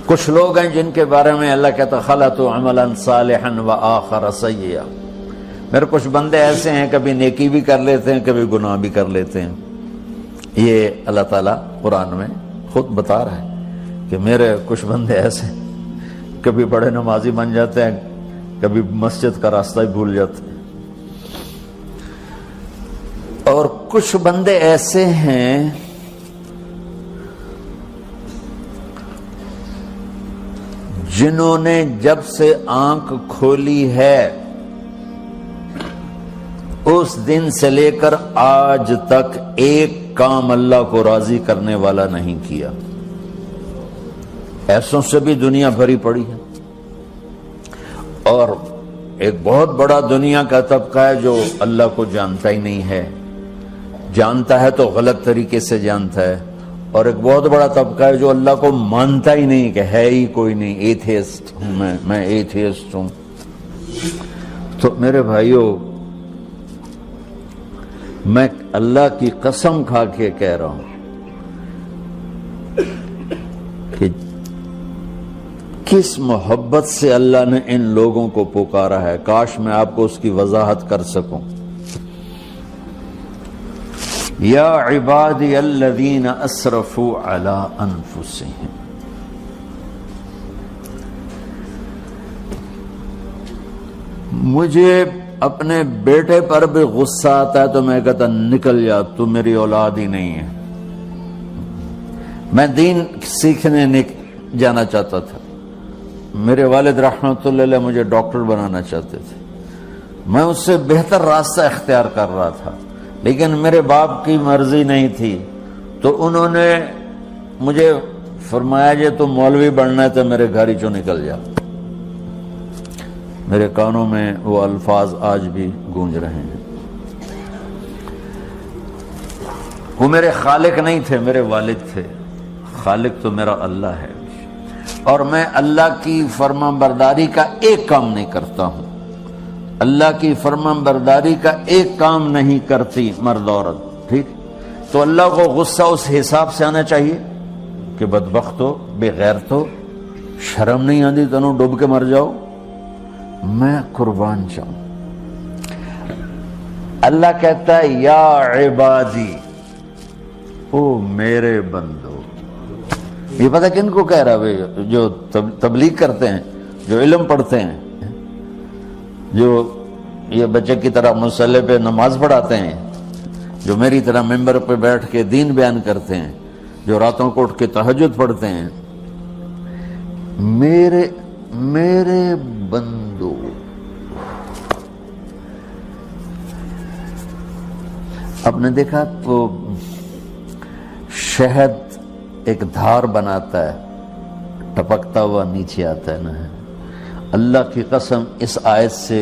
کچھ لوگ ہیں جن کے بارے میں اللہ کہتا خلطوا عملا صالحا وآخر سیئا، میرے کچھ بندے ایسے ہیں کبھی نیکی بھی کر لیتے ہیں کبھی گناہ بھی کر لیتے ہیں۔ یہ اللہ تعالیٰ قرآن میں خود بتا رہا ہے کہ میرے کچھ بندے ایسے ہیں، کبھی بڑے نمازی بن جاتے ہیں کبھی مسجد کا راستہ ہی بھول جاتے ہیں، اور کچھ بندے ایسے ہیں جنہوں نے جب سے آنکھ کھولی ہے اس دن سے لے کر آج تک ایک کام اللہ کو راضی کرنے والا نہیں کیا۔ ایسوں سے بھی دنیا بھری پڑی ہے، اور ایک بہت بڑا دنیا کا طبقہ ہے جو اللہ کو جانتا ہی نہیں ہے، جانتا ہے تو غلط طریقے سے جانتا ہے، اور ایک بہت بڑا طبقہ ہے جو اللہ کو مانتا ہی نہیں کہ ہے ہی کوئی نہیں، ایتھیسٹ ہوں میں ایتھیسٹ ہوں۔ تو میرے بھائیوں، میں اللہ کی قسم کھا کے کہہ رہا ہوں کہ کس محبت سے اللہ نے ان لوگوں کو پکارا ہے، کاش میں آپ کو اس کی وضاحت کر سکوں۔ یا عبادی الذین اسرفوا علی انفسہم، مجھے اپنے بیٹے پر بھی غصہ آتا ہے تو میں کہتا نکل جا، تو میری اولاد ہی نہیں ہے۔ میں دین سیکھنے جانا چاہتا تھا، میرے والد رحمۃ اللہ علیہ مجھے ڈاکٹر بنانا چاہتے تھے، میں اس سے بہتر راستہ اختیار کر رہا تھا، لیکن میرے باپ کی مرضی نہیں تھی، تو انہوں نے مجھے فرمایا جی تو مولوی بننا ہے تو میرے گھر ہی چوں نکل جا۔ میرے کانوں میں وہ الفاظ آج بھی گونج رہے ہیں۔ وہ میرے خالق نہیں تھے، میرے والد تھے، خالق تو میرا اللہ ہے، اور میں اللہ کی فرمان برداری کا ایک کام نہیں کرتا ہوں، اللہ کی فرمان برداری کا ایک کام نہیں کرتی مرد عورت، ٹھیک؟ تو اللہ کو غصہ اس حساب سے آنا چاہیے کہ بدبخت ہو، بے غیرت ہو، شرم نہیں آتی تنوں ڈوب کے مر جاؤ۔ میں قربان جاؤں، اللہ کہتا ہے یا عبادی، او میرے بندو۔ یہ پتہ کن کو کہہ رہا ہے؟ جو تبلیغ کرتے ہیں، جو علم پڑھتے ہیں، جو یہ بچے کی طرح مصلی پہ نماز پڑھاتے ہیں، جو میری طرح ممبر پہ بیٹھ کے دین بیان کرتے ہیں، جو راتوں کو اٹھ کے تہجد پڑھتے ہیں۔ میرے بندو، آپ نے دیکھا تو شہد ایک دھار بناتا ہے، ٹپکتا ہوا نیچے آتا ہے نا۔ اللہ کی قسم اس آیت سے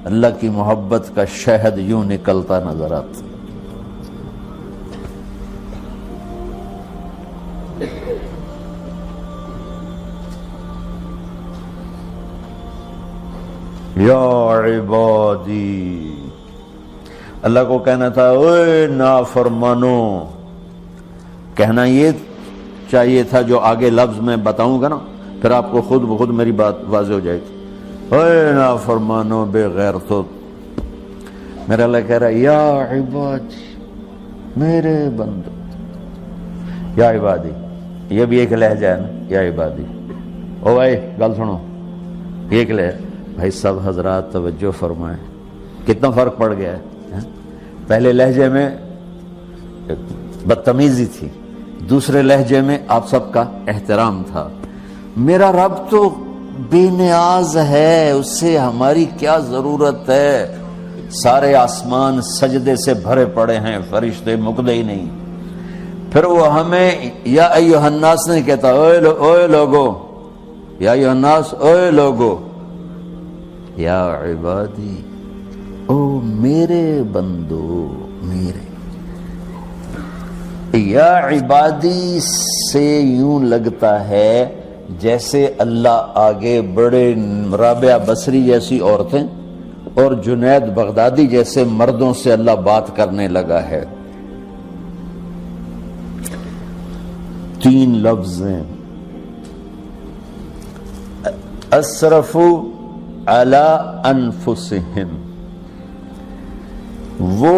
اللہ کی محبت کا شہد یوں نکلتا نظر آتا۔ یا عبادی، اللہ کو کہنا تھا اوے نافرمانو، کہنا یہ چاہیے تھا جو آگے لفظ میں بتاؤں گا نا، پھر آپ کو خود بخود میری بات واضح ہو جائے گی۔ اوے نافرمانو، بے غیرتو، میرا اللہ کہہ رہا ہے یا عبادی، میرے بندو، یا عبادی، یہ بھی ایک لہجہ ہے نا، یا عبادی۔ او بھائی گل سنو، یہ ایک لہجہ، بھائی سب حضرات توجہ فرمائیں، کتنا فرق پڑ گیا ہے۔ پہلے لہجے میں بدتمیزی تھی، دوسرے لہجے میں آپ سب کا احترام تھا۔ میرا رب تو بے نیاز ہے، اس سے ہماری کیا ضرورت ہے؟ سارے آسمان سجدے سے بھرے پڑے ہیں، فرشتے مکدے ہی نہیں۔ پھر وہ ہمیں یا ایھا الناس نہیں کہتا، اوے لوگو، یا ایھا الناس، اوے لوگو، یا عبادی، او میرے بندو، میرے۔ یا عبادی سے یوں لگتا ہے جیسے اللہ آگے بڑے رابعہ بصری جیسی عورتیں اور جنید بغدادی جیسے مردوں سے اللہ بات کرنے لگا ہے۔ 3 لفظ ہیں، اسرفوا علی انفسہم، وہ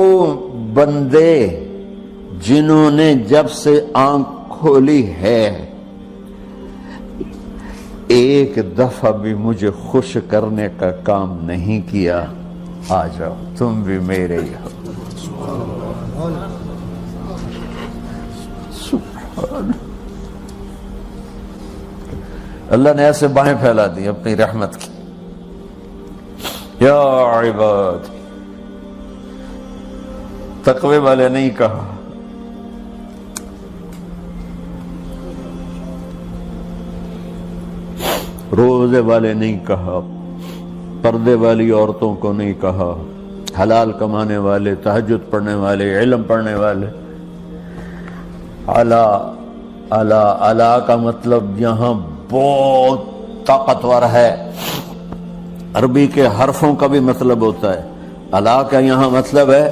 بندے جنہوں نے جب سے آنکھ کھولی ہے ایک دفعہ بھی مجھے خوش کرنے کا کام نہیں کیا، آ جاؤ تم بھی میرے ہی ہو۔ سبحان اللہ نے ایسے باہیں پھیلا دی اپنی رحمت کی۔ یا عباد، تقوی والے نہیں کہا، روزے والے نہیں کہا، پردے والی عورتوں کو نہیں کہا، حلال کمانے والے، تہجد پڑھنے والے، علم پڑھنے والے۔ اعلی اعلی اعلی کا مطلب یہاں بہت طاقتور ہے، عربی کے حرفوں کا بھی مطلب ہوتا ہے۔ اعلی کا یہاں مطلب ہے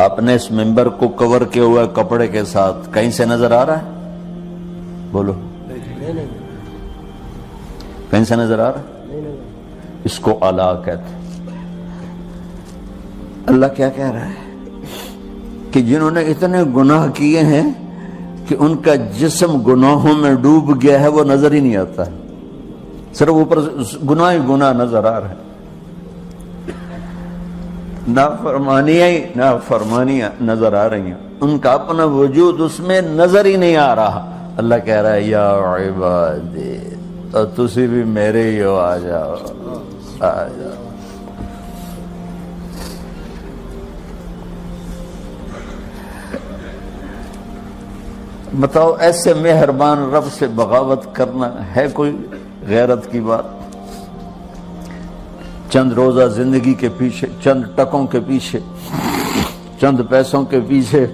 آپ نے اس ممبر کو کور کیا ہوا ہے کپڑے کے ساتھ، کہیں سے نظر آ رہا ہے؟ بولو، کہیں سے نظر آ رہا ہے؟ اس کو اعلیٰ کہتے ہیں۔ اللہ کیا کہہ رہا ہے کہ جنہوں نے اتنے گناہ کیے ہیں کہ ان کا جسم گناہوں میں ڈوب گیا ہے، وہ نظر ہی نہیں آتا ہے، صرف اوپر گناہ ہی گناہ نظر آ رہا ہے، نافرمانیاں نظر آ رہی ہیں، ان کا اپنا وجود اس میں نظر ہی نہیں آ رہا۔ اللہ کہہ رہا ہے یا عبادی، اور تسی بھی میرے ہی ہو، آ جاؤ آ جاؤ۔ بتاؤ ایسے مہربان رب سے بغاوت کرنا ہے کوئی غیرت کی بات؟ چند روزہ زندگی کے پیچھے، چند ٹکوں کے پیچھے، چند پیسوں کے پیچھے،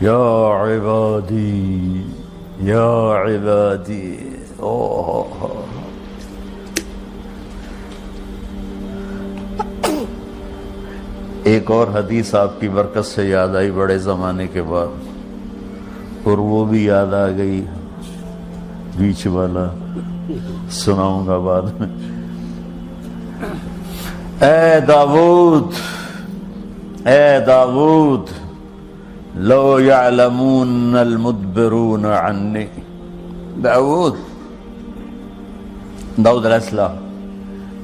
یا عبادی یا عبادی۔ ایک اور حدیث آپ کی برکت سے یاد آئی بڑے زمانے کے بعد، اور وہ بھی یاد آ گئی، بیچ والا سناؤں گا بعد میں۔ اے داؤد، اے داؤد، لو یعلمون المدبرون عنی۔ داؤد علیہ السلام،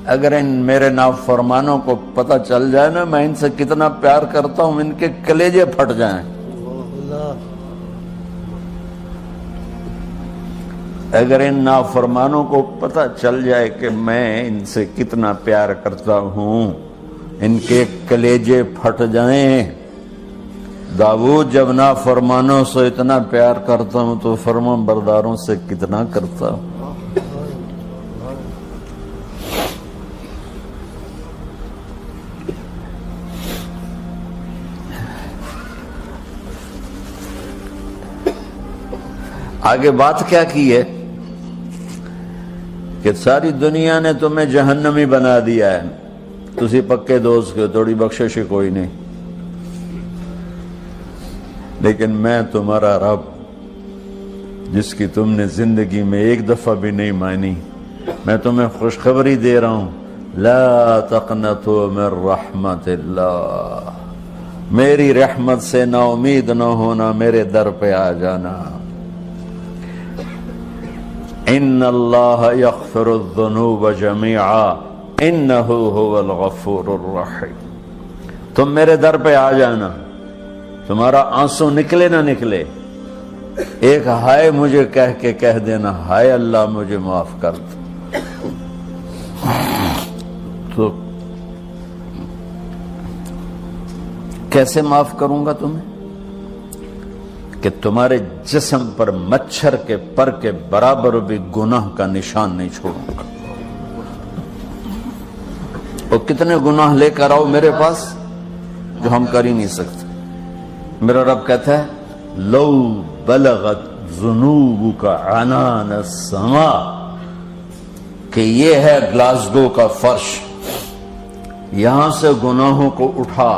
اگر ان میرے نافرمانوں کو پتہ چل جائے نا میں ان سے کتنا پیار کرتا ہوں، ان کے کلیجے پھٹ جائیں۔ اگر ان نافرمانوں کو پتہ چل جائے کہ میں ان سے کتنا پیار کرتا ہوں، ان کے کلیجے پھٹ جائیں۔ داؤد جب نافرمانوں سے اتنا پیار کرتا ہوں تو فرما برداروں سے کتنا کرتا ہوں۔ آگے بات کیا کی ہے کہ ساری دنیا نے تمہیں جہنمی بنا دیا ہے، تسی پکے دوست کے تھوڑی بخشش کوئی نہیں، لیکن میں تمہارا رب جس کی تم نے زندگی میں ایک دفعہ بھی نہیں مانی، میں تمہیں خوشخبری دے رہا ہوں، لا تقنطوا من رحمت اللہ، میری رحمت سے نا امید نہ ہونا، میرے در پہ آ جانا۔ ان اللہ یغفر الذنوب جميعا انہ هو الغفور الرحیم۔ تم میرے در پہ آ جانا، تمہارا آنسو نکلے نہ نکلے، ایک ہائے مجھے کہہ دینا، ہائے اللہ مجھے معاف کر دو، تو کیسے معاف کروں گا تمہیں کہ تمہارے جسم پر مچھر کے پر کے برابر بھی گناہ کا نشان نہیں چھوڑوں گا۔ اور کتنے گناہ لے کر آؤ میرے پاس جو ہم کر ہی نہیں سکتے۔ میرا رب کہتا ہے لو بلغت ذنوبک عنان السماء، کہ یہ ہے گلاسگو کا فرش، یہاں سے گناہوں کو اٹھا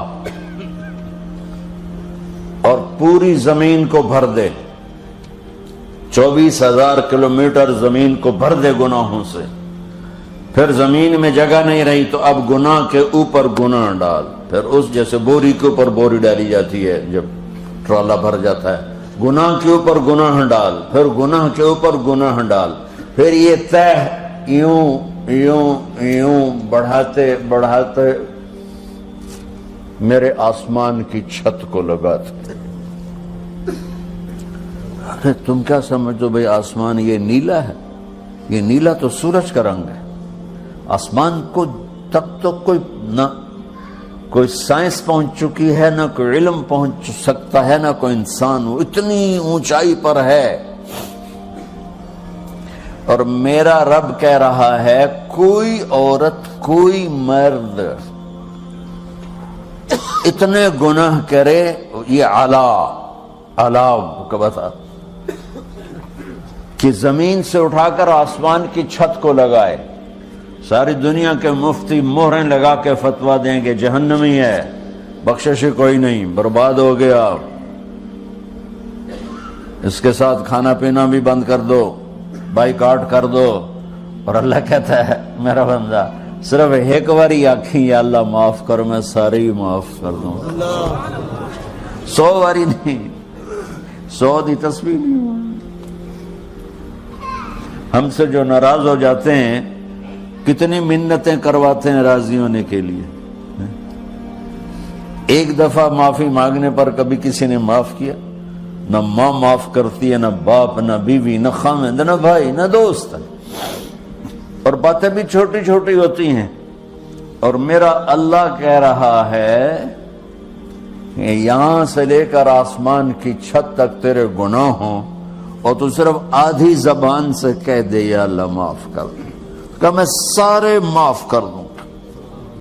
اور پوری زمین کو بھر دے، 24,000 کلومیٹر زمین کو بھر دے گناہوں سے، پھر زمین میں جگہ نہیں رہی تو اب گناہ کے اوپر گناہ ڈال، پھر اس جیسے بوری کے اوپر بوری ڈالی جاتی ہے جب ٹرالا بھر جاتا ہے، گناہ کے اوپر گناہ ڈال، پھر گناہ کے اوپر گناہ ڈال، پھر یہ تہ یوں یوں یوں بڑھاتے بڑھاتے میرے آسمان کی چھت کو لگاتے۔ ارے تم کیا سمجھو بھئی آسمان یہ نیلا ہے؟ یہ نیلا تو سورج کا رنگ ہے۔ آسمان کو تب تو کوئی سائنس پہنچ چکی ہے، نہ کوئی علم پہنچ سکتا ہے، نہ کوئی انسان، وہ اتنی اونچائی پر ہے۔ اور میرا رب کہہ رہا ہے کوئی عورت کوئی مرد اتنے گناہ کرے، یہ اعلیٰ کا بتا کہ زمین سے اٹھا کر آسمان کی چھت کو لگائے، ساری دنیا کے مفتی مہریں لگا کے فتویٰ دیں گے جہنمی ہے، بخشش کوئی نہیں، برباد ہو گیا، اس کے ساتھ کھانا پینا بھی بند کر دو، بائیکاٹ کر دو۔ اور اللہ کہتا ہے میرا بندہ صرف ایک باری آکھیں یا اللہ معاف کر، میں سارے ہی معاف کر دوں، 100 باری نہیں، 100 دی تسبیح نہیں۔ ہم سے جو ناراض ہو جاتے ہیں کتنی منتیں کرواتے ہیں راضی ہونے کے لیے، ایک دفعہ معافی مانگنے پر کبھی کسی نے معاف کیا؟ نہ ماں معاف کرتی ہے، نہ باپ، نہ بیوی، نہ خامند، نہ بھائی، نہ دوست، اور باتیں بھی چھوٹی چھوٹی ہوتی ہیں۔ اور میرا اللہ کہہ رہا ہے کہ یہاں سے لے کر آسمان کی چھت تک تیرے گناہ ہوں اور تو صرف آدھی زبان سے کہہ دے یا اللہ معاف کر دوں، کہ میں سارے معاف کر دوں۔